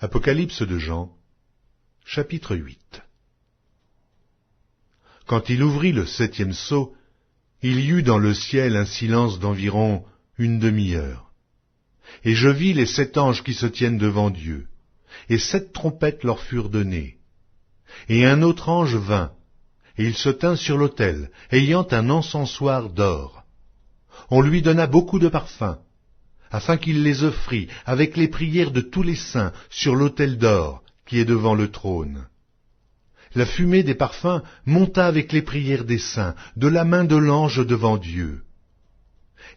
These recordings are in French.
Apocalypse de Jean, chapitre 8. Quand il ouvrit le 7e sceau, il y eut dans le ciel un silence d'environ une demi-heure. Et je vis les 7 anges qui se tiennent devant Dieu, et 7 trompettes leur furent données. Et un autre ange vint, et il se tint sur l'autel, ayant un encensoir d'or. On lui donna beaucoup de parfums, afin qu'il les offrît avec les prières de tous les saints sur l'autel d'or qui est devant le trône. La fumée des parfums monta avec les prières des saints de la main de l'ange devant Dieu.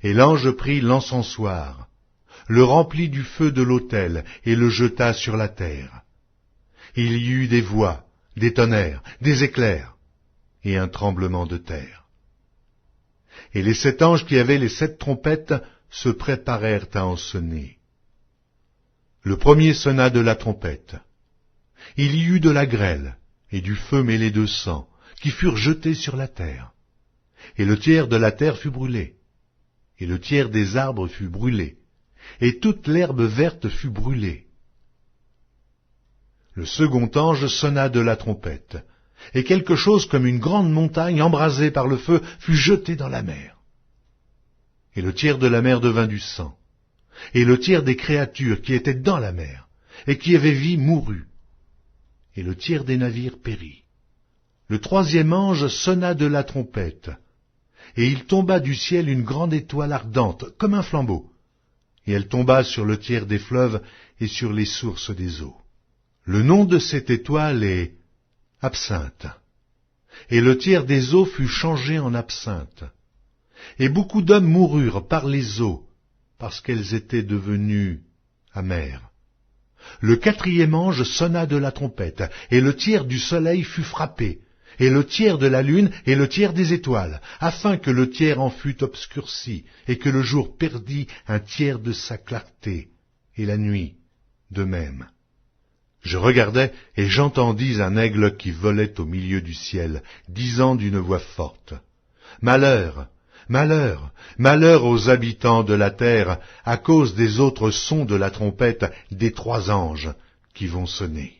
Et l'ange prit l'encensoir, le remplit du feu de l'autel et le jeta sur la terre. Il y eut des voix, des tonnerres, des éclairs et un tremblement de terre. Et les 7 anges qui avaient les 7 trompettes se préparèrent à en sonner. Le premier sonna de la trompette. Il y eut de la grêle et du feu mêlé de sang, qui furent jetés sur la terre. Et le tiers de la terre fut brûlé, et le tiers des arbres fut brûlé, et toute l'herbe verte fut brûlée. Le second ange sonna de la trompette, et quelque chose comme une grande montagne embrasée par le feu fut jetée dans la mer. Et le tiers de la mer devint du sang, et le tiers des créatures qui étaient dans la mer, et qui avaient vie mourut, et le tiers des navires périt. Le 3e ange sonna de la trompette, et il tomba du ciel une grande étoile ardente, comme un flambeau, et elle tomba sur le tiers des fleuves et sur les sources des eaux. Le nom de cette étoile est Absinthe, et le tiers des eaux fut changé en absinthe. Et beaucoup d'hommes moururent par les eaux, parce qu'elles étaient devenues amères. Le 4e ange sonna de la trompette, et le tiers du soleil fut frappé, et le tiers de la lune, et le tiers des étoiles, afin que le tiers en fût obscurci, et que le jour perdît un tiers de sa clarté, et la nuit de même. Je regardai, et j'entendis un aigle qui volait au milieu du ciel, disant d'une voix forte, « Malheur, malheur, malheur aux habitants de la terre, à cause des autres sons de la trompette des 3 anges qui vont sonner. »